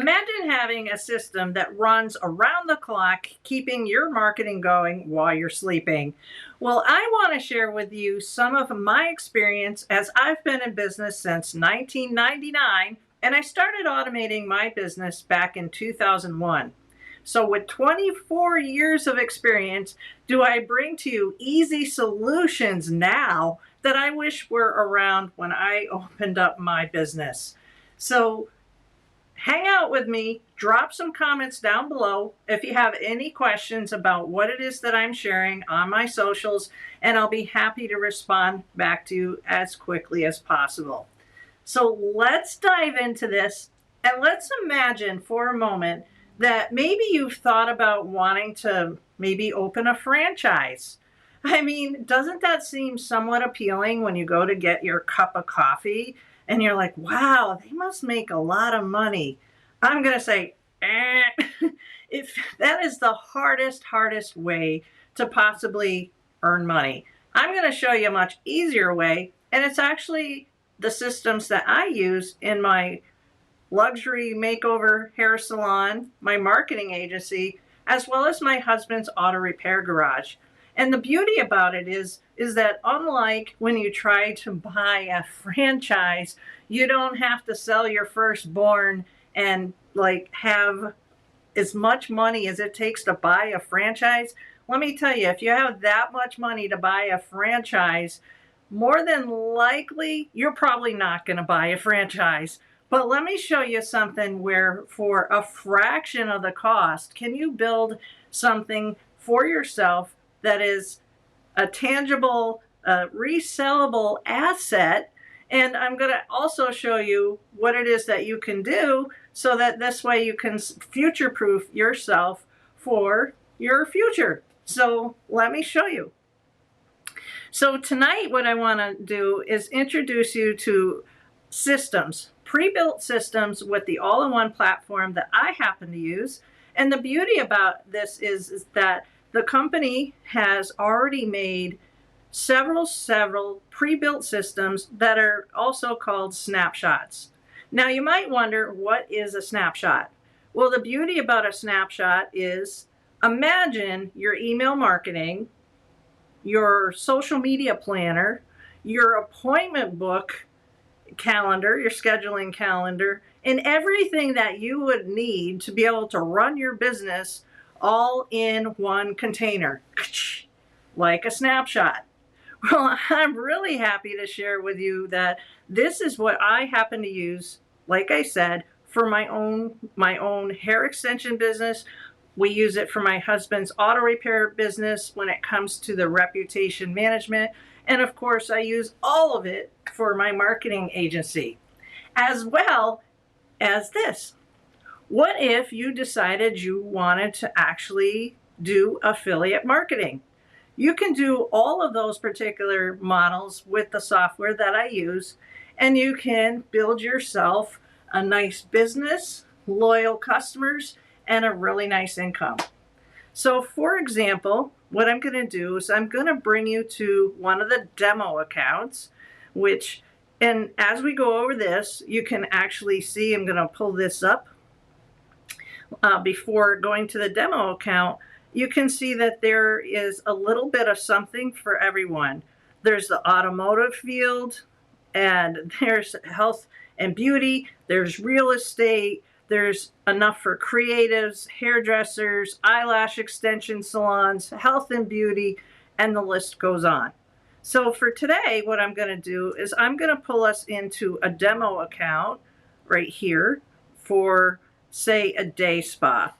Imagine having a system that runs around the clock, keeping your marketing going while you're sleeping. Well, I want to share with you some of my experience as I've been in business since 1999, and I started automating my business back in 2001. So with 24 years of experience, do I bring to you easy solutions now that I wish were around when I opened up my business. So hang out with me, drop some comments down below if you have any questions about what it is that I'm sharing on my socials, and I'll be happy to respond back to you as quickly as possible. So let's dive into this, and let's imagine for a moment that maybe you've thought about wanting to maybe open a franchise. I mean, doesn't that seem somewhat appealing when you go to get your cup of coffee and you're like, wow, they must make a lot of money? I'm going to say, if that is the hardest way to possibly earn money. I'm going to show you a much easier way, and it's actually the systems that I use in my luxury makeover hair salon, my marketing agency, as well as my husband's auto repair garage. And the beauty about it is that unlike when you try to buy a franchise, you don't have to sell your firstborn and like have as much money as it takes to buy a franchise. Let me tell you, if you have that much money to buy a franchise, more than likely, you're probably not going to buy a franchise. But let me show you something where for a fraction of the cost, can you build something for yourself that is a tangible, resellable asset. And I'm going to also show you what it is that you can do so that this way you can future-proof yourself for your future. So let me show you. So tonight what I want to do is introduce you to systems, pre-built systems with the all-in-one platform that I happen to use. And the beauty about this is that the company has already made several pre-built systems that are also called snapshots. Now you might wonder, what is a snapshot? Well, the beauty about a snapshot is, imagine your email marketing, your social media planner, your appointment book calendar, your scheduling calendar, and everything that you would need to be able to run your business all in one container, like a snapshot. Well, I'm really happy to share with you that this is what I happen to use, like I said, for my own hair extension business. We use it for my husband's auto repair business when it comes to the reputation management. And of course, I use all of it for my marketing agency, as well as this. What if you decided you wanted to actually do affiliate marketing? You can do all of those particular models with the software that I use, and you can build yourself a nice business, loyal customers, and a really nice income. So for example, what I'm going to do is I'm going to bring you to one of the demo accounts, and as we go over this, you can actually see, I'm going to pull this up. Before going to the demo account, you can see that there is a little bit of something for everyone. There's the automotive field, and there's health and beauty, there's real estate, there's enough for creatives, hairdressers, eyelash extension salons, health and beauty, and the list goes on. So for today, what I'm going to do is I'm going to pull us into a demo account right here for, say, a day spa.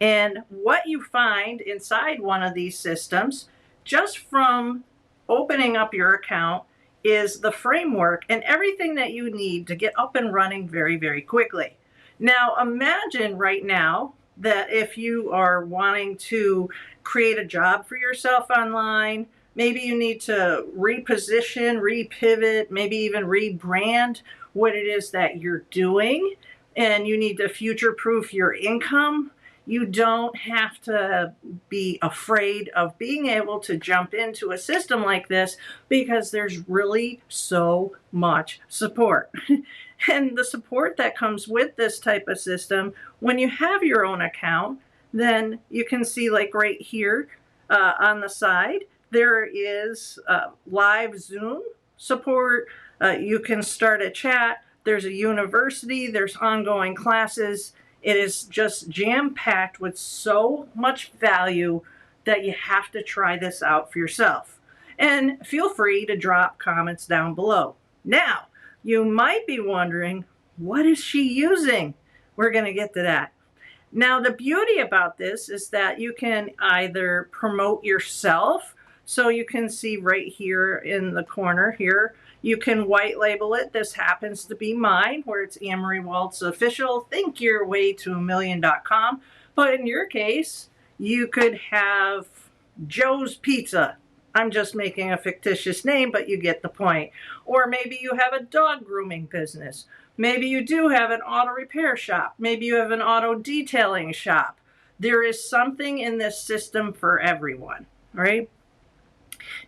And what you find inside one of these systems, just from opening up your account, is the framework and everything that you need to get up and running very quickly. Now imagine right now that if you are wanting to create a job for yourself online, maybe you need to reposition, repivot, maybe even rebrand what it is that you're doing, and you need to future-proof your income. You don't have to be afraid of being able to jump into a system like this because there's really so much support. And the support that comes with this type of system, when you have your own account, then you can see like right here on the side, there is live Zoom support. You can start a chat. There's a university. There's ongoing classes. It is just jam-packed with so much value that you have to try this out for yourself. And feel free to drop comments down below. Now, you might be wondering, what is she using? We're going to get to that. Now, the beauty about this is that you can either promote yourself. So you can see right here in the corner here, you can white label it. This happens to be mine, where it's Ann Marie Walts Official, Think Your Way to $1,000,000.com. But in your case, you could have Joe's Pizza. I'm just making a fictitious name, but you get the point. Or maybe you have a dog grooming business. Maybe you do have an auto repair shop. Maybe you have an auto detailing shop. There is something in this system for everyone, right?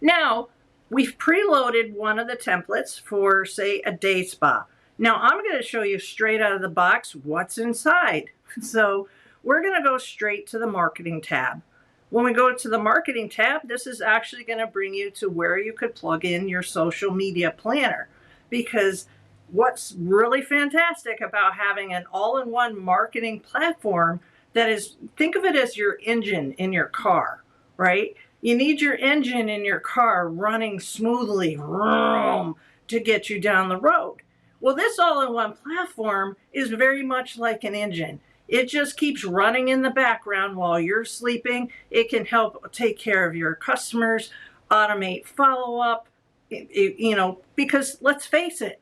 Now, we've preloaded one of the templates for, say, a day spa. Now, I'm going to show you straight out of the box what's inside. So we're going to go straight to the marketing tab. When we go to the marketing tab, this is actually going to bring you to where you could plug in your social media planner. Because what's really fantastic about having an all-in-one marketing platform that is, think of it as your engine in your car, right? You need your engine in your car running smoothly to get you down the road. Well, this all-in-one platform is very much like an engine. It just keeps running in the background while you're sleeping. It can help take care of your customers, automate follow-up, you know, because let's face it,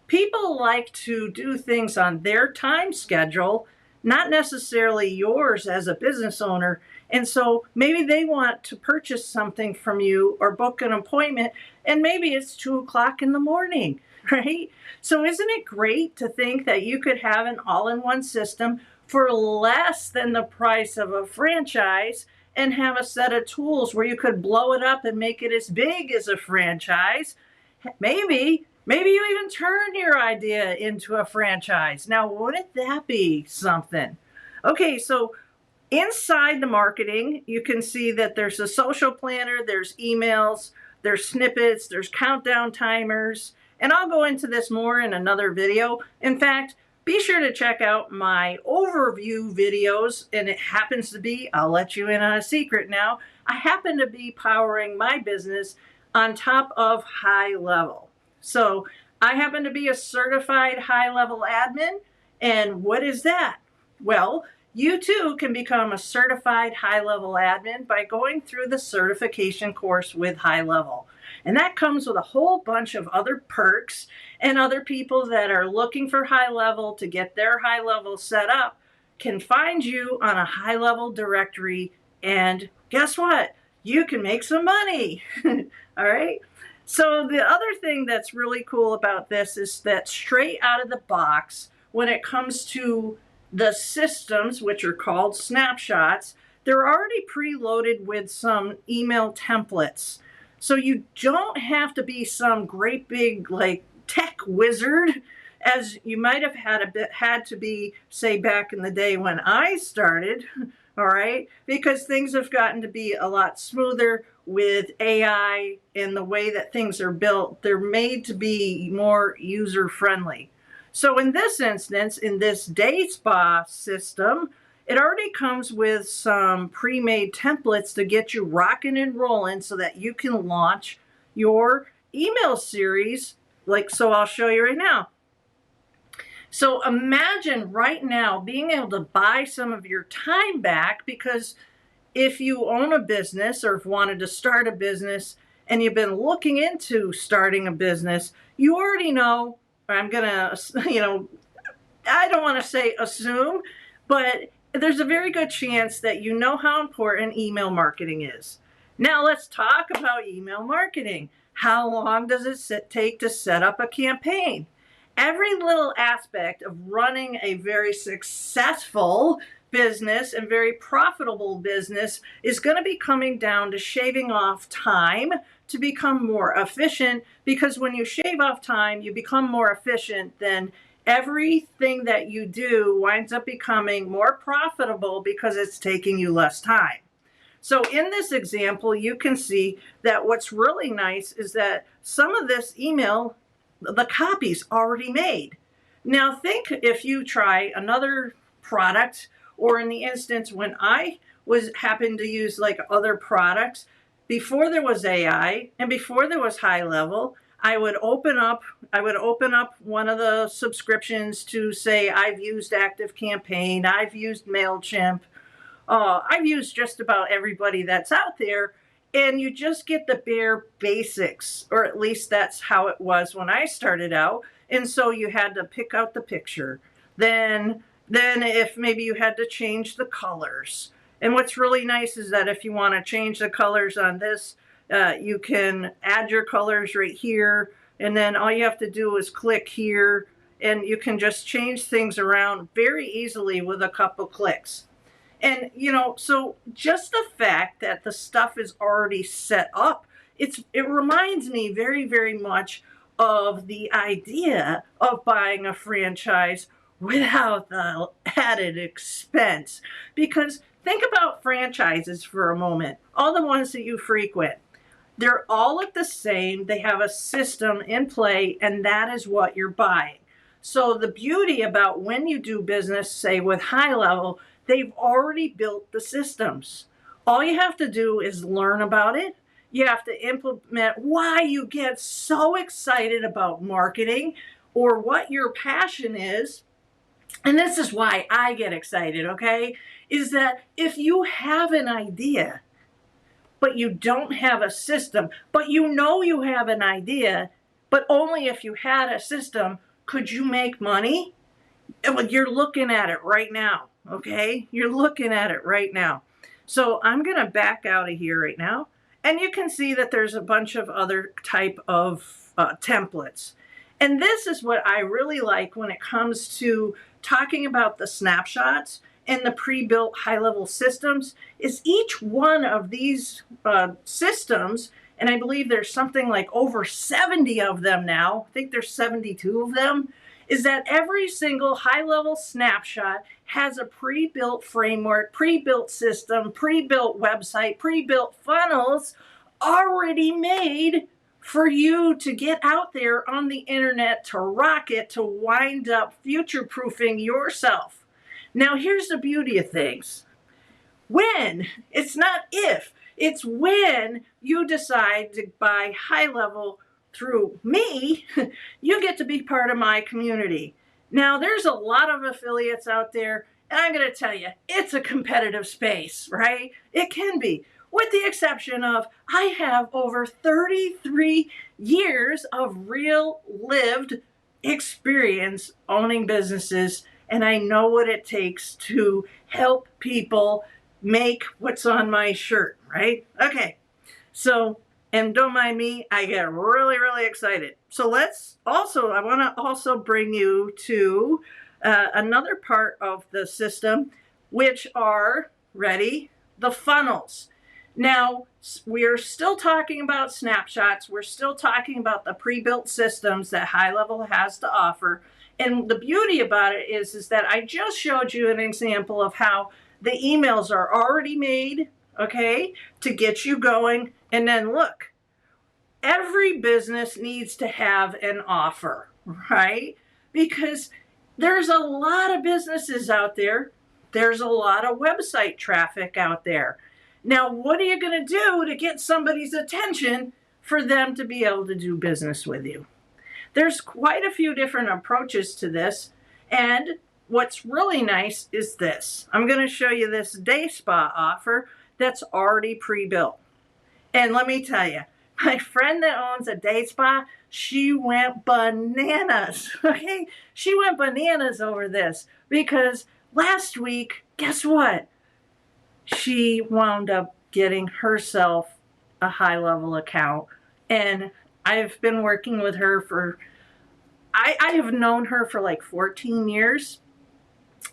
people like to do things on their time schedule, not necessarily yours as a business owner. And so maybe they want to purchase something from you or book an appointment, and maybe it's 2 o'clock in the morning, right? So isn't it great to think that you could have an all-in-one system for less than the price of a franchise and have a set of tools where you could blow it up and make it as big as a franchise? Maybe you even turn your idea into a franchise. Now, wouldn't that be something? Okay, so inside the marketing, you can see that there's a social planner, there's emails, there's snippets, there's countdown timers, and I'll go into this more in another video. In fact, be sure to check out my overview videos, and it happens to be, I'll let you in on a secret now, I happen to be powering my business on top of HighLevel. So I happen to be a certified HighLevel admin, and what is that? Well, you too can become a certified HighLevel admin by going through the certification course with HighLevel. And that comes with a whole bunch of other perks, and other people that are looking for HighLevel to get their HighLevel set up can find you on a HighLevel directory, and guess what? You can make some money. All right? So the other thing that's really cool about this is that straight out of the box, when it comes to the systems, which are called Snapshots, they're already preloaded with some email templates. So you don't have to be some great big like tech wizard, as you might have had to be, say, back in the day when I started, all right? Because things have gotten to be a lot smoother with AI and the way that things are built. They're made to be more user-friendly. So in this instance, in this day spa system, it already comes with some pre-made templates to get you rocking and rolling so that you can launch your email series. So I'll show you right now. So imagine right now being able to buy some of your time back, because if you own a business or have wanted to start a business and you've been looking into starting a business, you already know, I'm going to, I don't want to say assume, but there's a very good chance that you know how important email marketing is. Now let's talk about email marketing. How long does it take to set up a campaign? Every little aspect of running a very successful business and very profitable business is going to be coming down to shaving off time to become more efficient, because when you shave off time, you become more efficient, then everything that you do winds up becoming more profitable because it's taking you less time. So in this example, you can see that what's really nice is that some of this email, the copy's already made. Now think if you try another product, or in the instance when I happened to use like other products, before there was AI and before there was HighLevel, I would open up one of the subscriptions to say I've used ActiveCampaign, I've used MailChimp, I've used just about everybody that's out there, and you just get the bare basics, or at least that's how it was when I started out. And so you had to pick out the picture. Then if maybe you had to change the colors. And what's really nice is that if you want to change the colors on this, you can add your colors right here. And then all you have to do is click here, and you can just change things around very easily with a couple clicks. And, so just the fact that the stuff is already set up, it reminds me very, very much of the idea of buying a franchise without the added expense. Because think about franchises for a moment, all the ones that you frequent. They're all look the same. They have a system in play, and that is what you're buying. So the beauty about when you do business, say with HighLevel, they've already built the systems. All you have to do is learn about it. You have to implement why you get so excited about marketing or what your passion is. And this is why I get excited, okay? Is that if you have an idea, but you don't have a system, but you know you have an idea, but only if you had a system could you make money. You're looking at it right now, okay? You're looking at it right now. So I'm going to back out of here right now. And you can see that there's a bunch of other type of templates. And this is what I really like when it comes to talking about the snapshots and the pre-built high-level systems, is each one of these systems, and I believe there's something like over 70 of them now, I think there's 72 of them, is that every single high-level snapshot has a pre-built framework, pre-built system, pre-built website, pre-built funnels already made for you to get out there on the internet, to rock it, to wind up future-proofing yourself. Now, here's the beauty of things. When, it's not if, it's when you decide to buy HighLevel through me, you get to be part of my community. Now, there's a lot of affiliates out there, and I'm going to tell you, it's a competitive space, right? It can be, with the exception of I have over 33 years of real lived experience owning businesses, and I know what it takes to help people make what's on my shirt, right? Okay, so, and don't mind me, I get really, really excited. So I want to also bring you to another part of the system, which are, ready, the funnels. Now, we're still talking about snapshots. We're still talking about the pre-built systems that HighLevel has to offer. And the beauty about it is that I just showed you an example of how the emails are already made, okay, to get you going. And then look, every business needs to have an offer, right? Because there's a lot of businesses out there. There's a lot of website traffic out there. Now, what are you going to do to get somebody's attention for them to be able to do business with you? There's quite a few different approaches to this, and what's really nice is this. I'm going to show you this day spa offer that's already pre-built. And let me tell you, my friend that owns a day spa, she went bananas, okay? She went bananas over this because last week, guess what? She wound up getting herself a HighLevel account, and I've been working with her for, I have known her for like 14 years,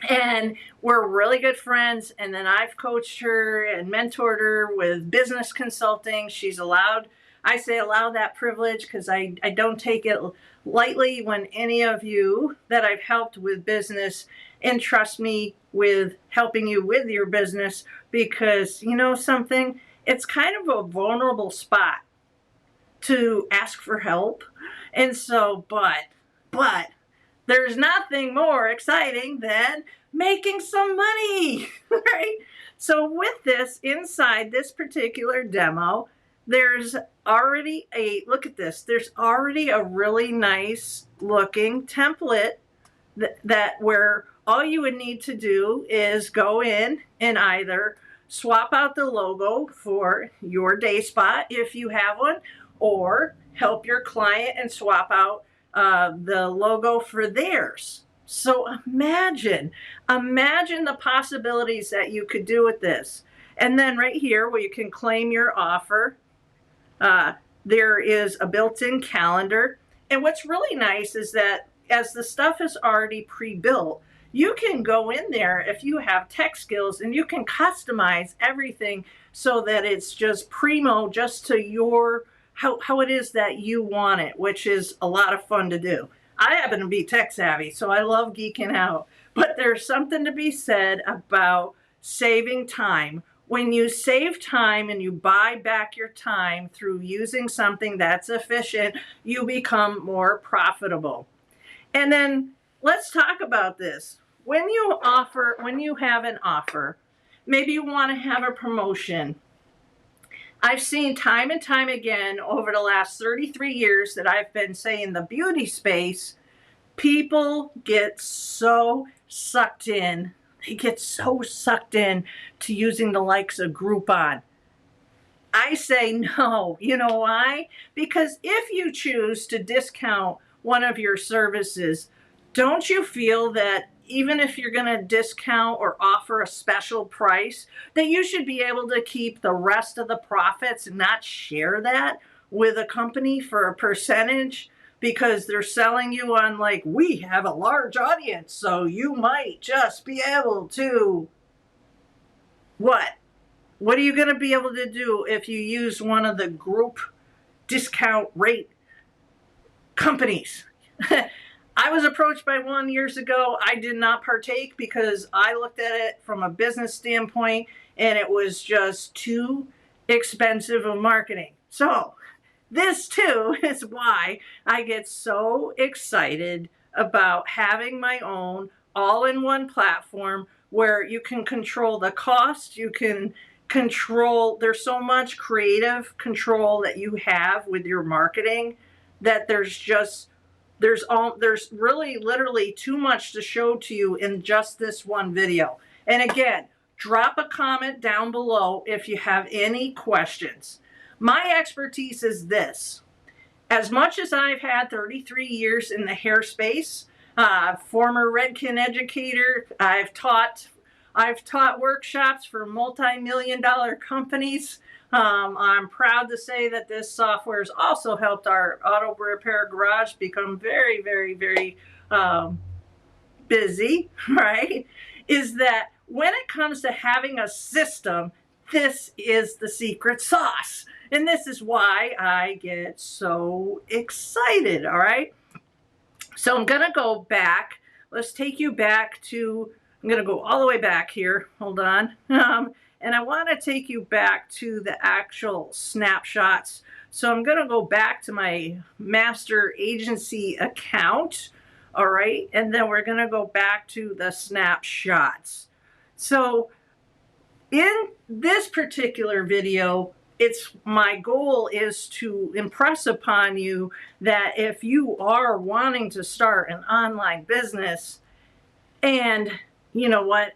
and we're really good friends. And then I've coached her and mentored her with business consulting. She's allowed, I say allow that privilege because I don't take it lightly when any of you that I've helped with business entrust me with helping you with your business, because you know something, it's kind of a vulnerable spot to ask for help. And so, but there's nothing more exciting than making some money, right? So with this, inside this particular demo, there's already look at this, there's already a really nice looking template that where all you would need to do is go in and either swap out the logo for your day spot if you have one, or help your client and swap out the logo for theirs. So imagine the possibilities that you could do with this. And then right here where you can claim your offer, there is a built-in calendar. And what's really nice is that as the stuff is already pre-built, you can go in there if you have tech skills and you can customize everything so that it's just primo, just to your how it is that you want it, which is a lot of fun to do. I happen to be tech savvy, so I love geeking out. But there's something to be said about saving time. When you save time and you buy back your time through using something that's efficient, you become more profitable. And then let's talk about this. When you have an offer, maybe you want to have a promotion. I've seen time and time again over the last 33 years that I've been saying the beauty space, people get so sucked in. They get so sucked in to using the likes of Groupon. I say no. You know why? Because if you choose to discount one of your services, don't you feel that even if you're going to discount or offer a special price, that you should be able to keep the rest of the profits and not share that with a company for a percentage? Because they're selling you on like, we have a large audience, so you might just be able to. What? What are you going to be able to do if you use one of the group discount rate companies? I was approached by one years ago. I did not partake because I looked at it from a business standpoint and it was just too expensive of marketing. So this too is why I get so excited about having my own all-in-one platform where you can control the cost, you can control, there's so much creative control that you have with your marketing that there's really literally too much to show to you in just this one video. And again, drop a comment down below if you have any questions. My expertise is this. As much as I've had 33 years in the hair space, former Redken educator, I've taught workshops for multi-million-dollar companies. I'm proud to say that this software has also helped our auto repair garage become very, very, very busy, right? Is that when it comes to having a system, this is the secret sauce. And this is why I get so excited, all right? So I'm going to go back. Let's take you back to, I'm going to go all the way back here. Hold on. And I want to take you back to the actual snapshots. So I'm going to go back to my master agency account. All right. And then we're going to go back to the snapshots. So in this particular video, my goal is to impress upon you that if you are wanting to start an online business, and you know what,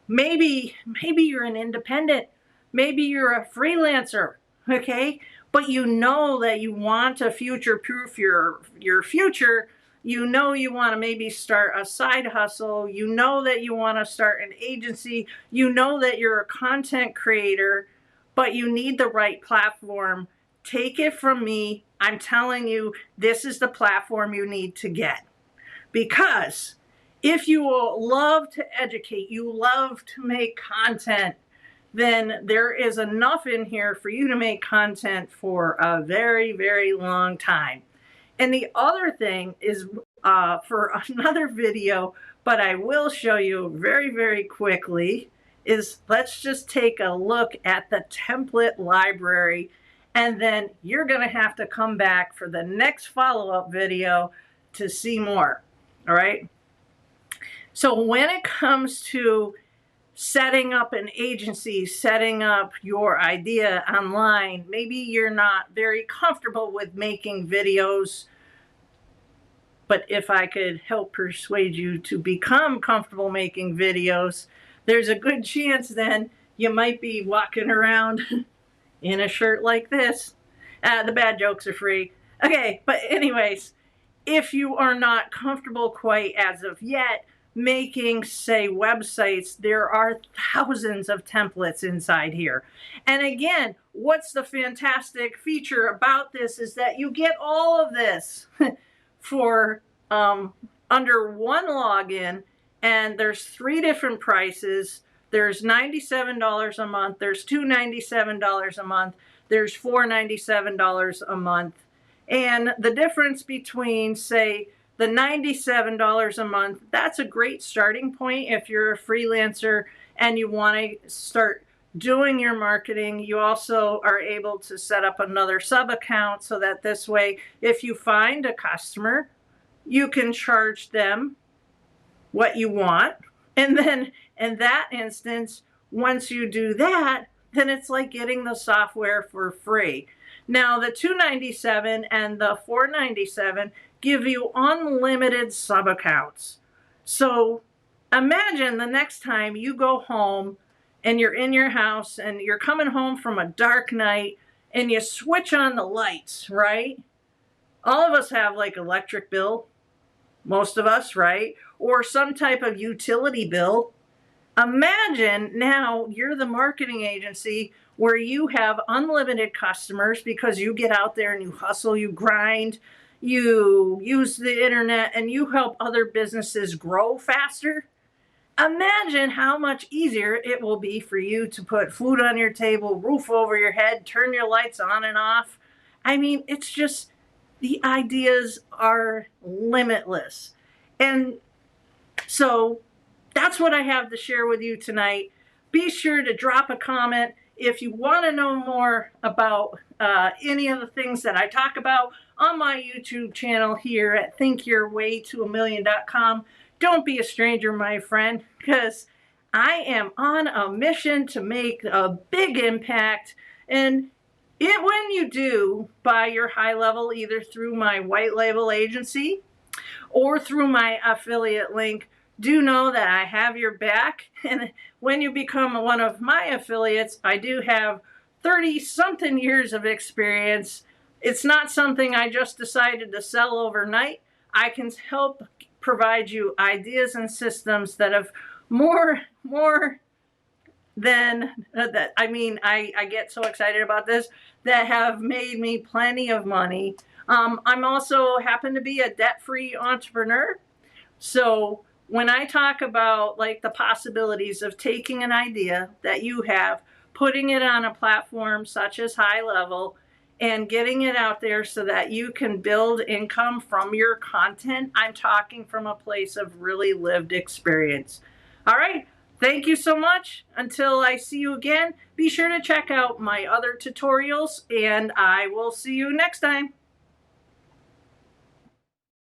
maybe you're an independent, maybe you're a freelancer, okay, but you know that you want to future-proof your future. You know you want to maybe start a side hustle. You know that you want to start an agency. You know that you're a content creator, but you need the right platform. Take it from me. I'm telling you, this is the platform you need to get. Because If you love to educate, you love to make content, then there is enough in here for you to make content for a very, very long time. And the other thing is for another video, but I will show you very, very quickly, is let's just take a look at the template library, and then you're going to have to come back for the next follow-up video to see more. All right. So when it comes to setting up an agency, setting up your idea online, maybe you're not very comfortable with making videos, but if I could help persuade you to become comfortable making videos, there's a good chance then you might be walking around in a shirt like this. The bad jokes are free. Okay, but anyways, if you are not comfortable quite as of yet making, say, websites, there are thousands of templates inside here. And again, what's the fantastic feature about this is that you get all of this for under one login, and there's 3 different prices. There's $97 a month, there's $297 a month, there's $497 a month. And the difference between, say, the $97 a month, that's a great starting point if you're a freelancer and you want to start doing your marketing. You also are able to set up another sub account so that this way, if you find a customer, you can charge them what you want. And then in that instance, once you do that, then it's like getting the software for free. Now, the $297 and the $497 give you unlimited sub accounts. So imagine the next time you go home and you're in your house and you're coming home from a dark night and you switch on the lights, right? All of us have like electric bill, most of us, right? Or some type of utility bill. Imagine now you're the marketing agency where you have unlimited customers because you get out there and you hustle, you grind, you use the internet, and you help other businesses grow faster. Imagine how much easier it will be for you to put food on your table, roof over your head, turn your lights on and off. I mean, it's just, the ideas are limitless. And so that's what I have to share with you tonight. Be sure to drop a comment if you want to know more about any of the things that I talk about on my YouTube channel here at thinkyourwaytoamillion.com. Don't be a stranger, my friend, because I am on a mission to make a big impact. And when you do buy your high level, either through my white label agency or through my affiliate link, do know that I have your back. And when you become one of my affiliates, I do have 30-something years of experience. It's not something I just decided to sell overnight. I can help provide you ideas and systems that have more than that. I mean, I get so excited about this, that have made me plenty of money. I'm also happen to be a debt-free entrepreneur. So when I talk about like the possibilities of taking an idea that you have, putting it on a platform such as HighLevel, and getting it out there so that you can build income from your content, I'm talking from a place of really lived experience. All right. Thank you so much. Until I see you again, be sure to check out my other tutorials, and I will see you next time.